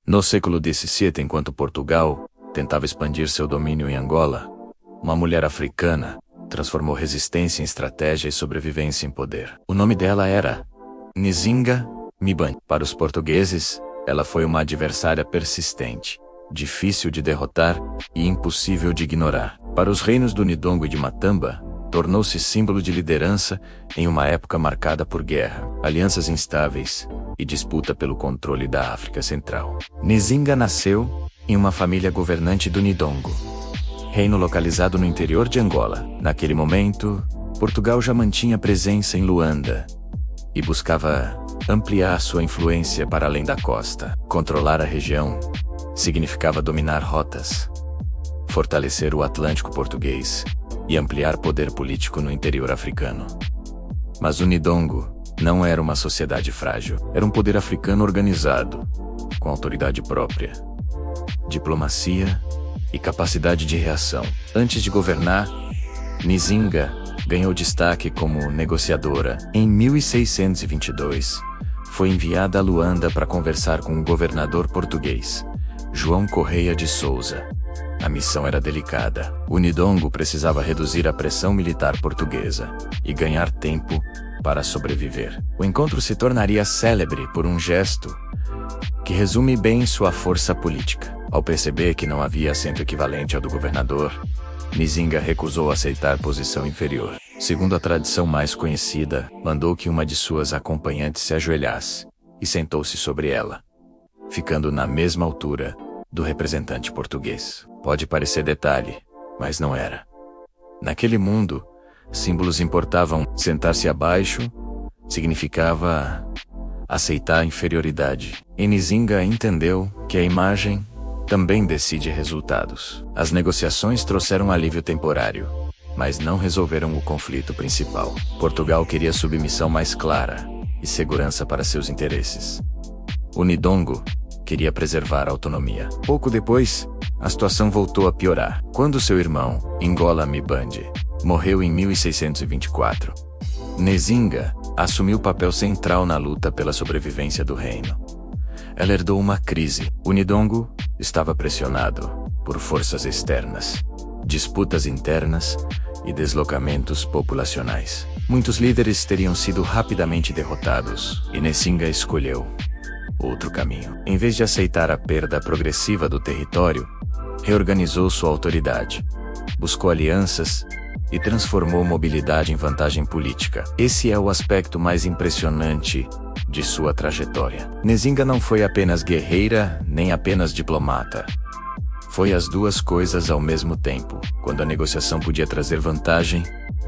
No século XVII, enquanto Portugal tentava expandir seu domínio em Angola, uma mulher africana transformou resistência em estratégia e sobrevivência em poder. O nome dela era Nzinga Mibande. Para os portugueses, ela foi uma adversária persistente, difícil de derrotar e impossível de ignorar. Para os reinos do Nidongo e de Matamba, tornou-se símbolo de liderança em uma época marcada por guerra, alianças instáveis e disputa pelo controle da África Central. Nzinga nasceu em uma família governante do Nidongo, reino localizado no interior de Angola. Naquele momento, Portugal já mantinha presença em Luanda e buscava ampliar sua influência para além da costa. Controlar a região significava dominar rotas, fortalecer o Atlântico português e ampliar poder político no interior africano. Mas o Nidongo não era uma sociedade frágil. Era um poder africano organizado, com autoridade própria, diplomacia e capacidade de reação. Antes de governar, Nzinga ganhou destaque como negociadora. Em 1622, foi enviada a Luanda para conversar com o governador português, João Correia de Souza. A missão era delicada. O Nidongo precisava reduzir a pressão militar portuguesa e ganhar tempo para sobreviver. O encontro se tornaria célebre por um gesto que resume bem sua força política. Ao perceber que não havia assento equivalente ao do governador, Nzinga recusou aceitar posição inferior. Segundo a tradição mais conhecida, mandou que uma de suas acompanhantes se ajoelhasse e sentou-se sobre ela, ficando na mesma altura do representante português. Pode parecer detalhe, mas não era. Naquele mundo, símbolos importavam. Sentar-se abaixo significava aceitar a inferioridade. E Nzinga entendeu que a imagem também decide resultados. As negociações trouxeram alívio temporário, mas não resolveram o conflito principal. Portugal queria submissão mais clara e segurança para seus interesses. O Nidongo queria preservar a autonomia. Pouco depois, a situação voltou a piorar. Quando seu irmão, Ngola Mibande, morreu em 1624, Nzinga assumiu o papel central na luta pela sobrevivência do reino. Ela herdou uma crise. O Nidongo estava pressionado por forças externas, disputas internas e deslocamentos populacionais. Muitos líderes teriam sido rapidamente derrotados, e Nzinga escolheu outro caminho. Em vez de aceitar a perda progressiva do território, reorganizou sua autoridade, buscou alianças e transformou mobilidade em vantagem política. Esse é o aspecto mais impressionante de sua trajetória. Nzinga não foi apenas guerreira, nem apenas diplomata. Foi as duas coisas ao mesmo tempo. Quando a negociação podia trazer vantagem,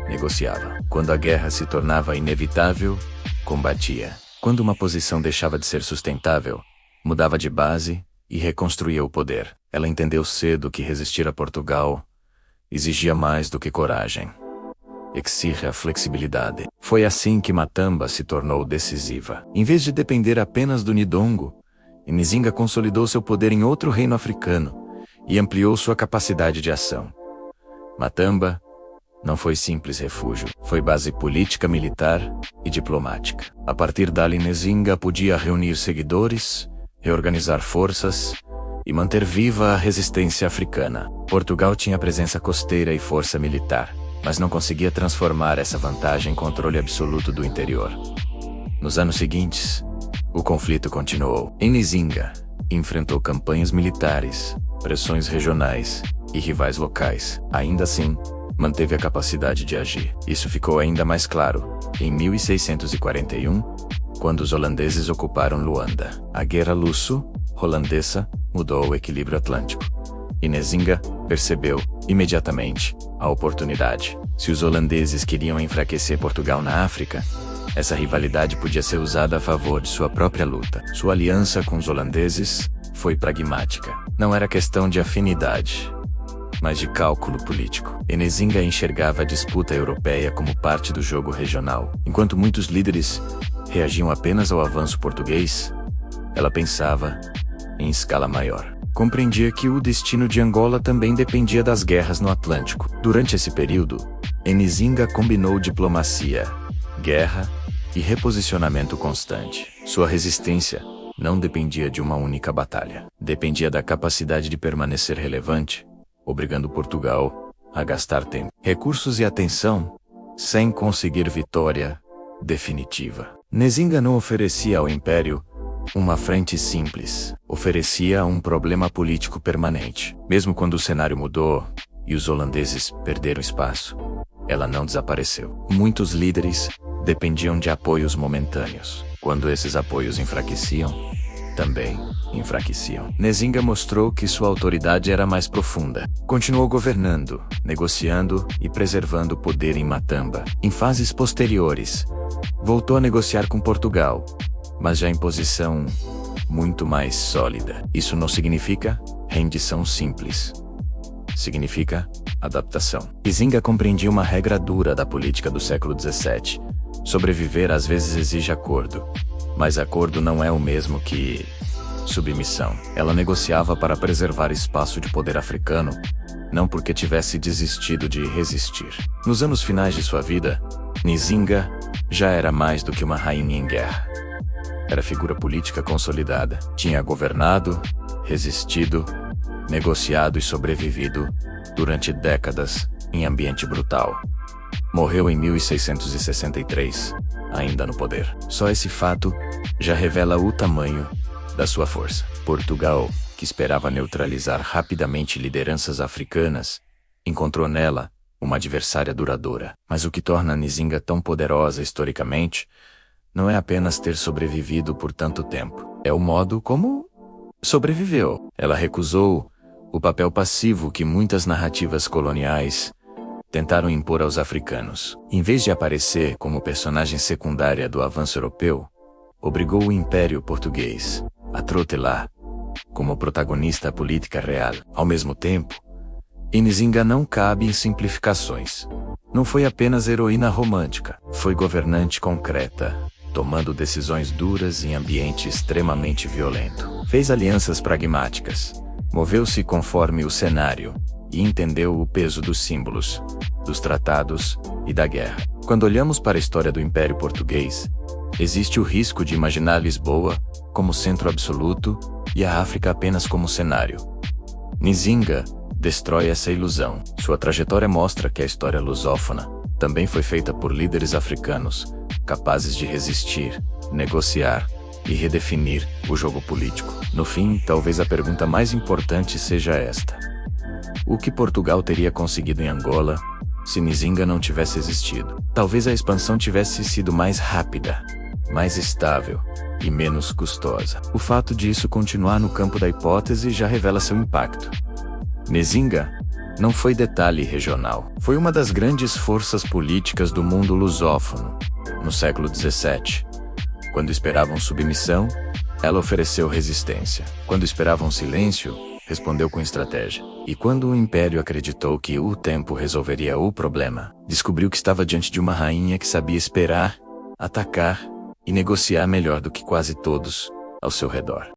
negociava. Quando a guerra se tornava inevitável, combatia. Quando uma posição deixava de ser sustentável, mudava de base e reconstruía o poder. Ela entendeu cedo que resistir a Portugal exigia mais do que coragem. Exige a flexibilidade. Foi assim que Matamba se tornou decisiva. Em vez de depender apenas do Nidongo, Nzinga consolidou seu poder em outro reino africano e ampliou sua capacidade de ação. Matamba não foi simples refúgio, foi base política, militar e diplomática. A partir dali, Nzinga podia reunir seguidores, reorganizar forças e manter viva a resistência africana. Portugal tinha presença costeira e força militar, mas não conseguia transformar essa vantagem em controle absoluto do interior. Nos anos seguintes, o conflito continuou. Nzinga enfrentou campanhas militares, pressões regionais e rivais locais. Ainda assim, manteve a capacidade de agir. Isso ficou ainda mais claro em 1641, quando os holandeses ocuparam Luanda. A Guerra Luso-Holandesa mudou o equilíbrio atlântico, e Nzinga percebeu, imediatamente, a oportunidade. Se os holandeses queriam enfraquecer Portugal na África, essa rivalidade podia ser usada a favor de sua própria luta. Sua aliança com os holandeses foi pragmática. Não era questão de afinidade, mas de cálculo político. Nzinga enxergava a disputa europeia como parte do jogo regional. Enquanto muitos líderes reagiam apenas ao avanço português, ela pensava em escala maior. Compreendia que o destino de Angola também dependia das guerras no Atlântico. Durante esse período, Nzinga combinou diplomacia, guerra e reposicionamento constante. Sua resistência não dependia de uma única batalha. Dependia da capacidade de permanecer relevante, obrigando Portugal a gastar tempo, recursos e atenção, sem conseguir vitória definitiva. Nzinga não oferecia ao Império uma frente simples, oferecia um problema político permanente. Mesmo quando o cenário mudou e os holandeses perderam espaço, ela não desapareceu. Muitos líderes dependiam de apoios momentâneos. Quando esses apoios enfraqueciam, também enfraqueciam. Nzinga mostrou que sua autoridade era mais profunda. Continuou governando, negociando e preservando o poder em Matamba. Em fases posteriores, voltou a negociar com Portugal, mas já em posição muito mais sólida. Isso não significa rendição simples. Significa adaptação. Nzinga compreendia uma regra dura da política do século XVII. Sobreviver às vezes exige acordo, mas acordo não é o mesmo que submissão. Ela negociava para preservar espaço de poder africano, não porque tivesse desistido de resistir. Nos anos finais de sua vida, Nzinga já era mais do que uma rainha em guerra. Era figura política consolidada. Tinha governado, resistido, negociado e sobrevivido durante décadas em ambiente brutal. Morreu em 1663, ainda no poder. Só esse fato já revela o tamanho da sua força. Portugal, que esperava neutralizar rapidamente lideranças africanas, encontrou nela uma adversária duradoura. Mas o que torna Nzinga tão poderosa historicamente não é apenas ter sobrevivido por tanto tempo. É o modo como sobreviveu. Ela recusou o papel passivo que muitas narrativas coloniais tentaram impor aos africanos. Em vez de aparecer como personagem secundária do avanço europeu, obrigou o Império Português a trotelar como protagonista política real. Ao mesmo tempo, Nzinga não cabe em simplificações. Não foi apenas heroína romântica, foi governante concreta, tomando decisões duras em ambiente extremamente violento. Fez alianças pragmáticas, moveu-se conforme o cenário e entendeu o peso dos símbolos, dos tratados e da guerra. Quando olhamos para a história do Império Português, existe o risco de imaginar Lisboa como centro absoluto e a África apenas como cenário. Nzinga destrói essa ilusão. Sua trajetória mostra que a história lusófona também foi feita por líderes africanos, capazes de resistir, negociar e redefinir o jogo político. No fim, talvez a pergunta mais importante seja esta: o que Portugal teria conseguido em Angola se Nzinga não tivesse existido? Talvez a expansão tivesse sido mais rápida, mais estável e menos custosa. O fato de isso continuar no campo da hipótese já revela seu impacto. Nzinga não foi detalhe regional. Foi uma das grandes forças políticas do mundo lusófono no século XVII. Quando esperavam submissão, ela ofereceu resistência. Quando esperavam silêncio, respondeu com estratégia. E quando o Império acreditou que o tempo resolveria o problema, descobriu que estava diante de uma rainha que sabia esperar, atacar e negociar melhor do que quase todos ao seu redor.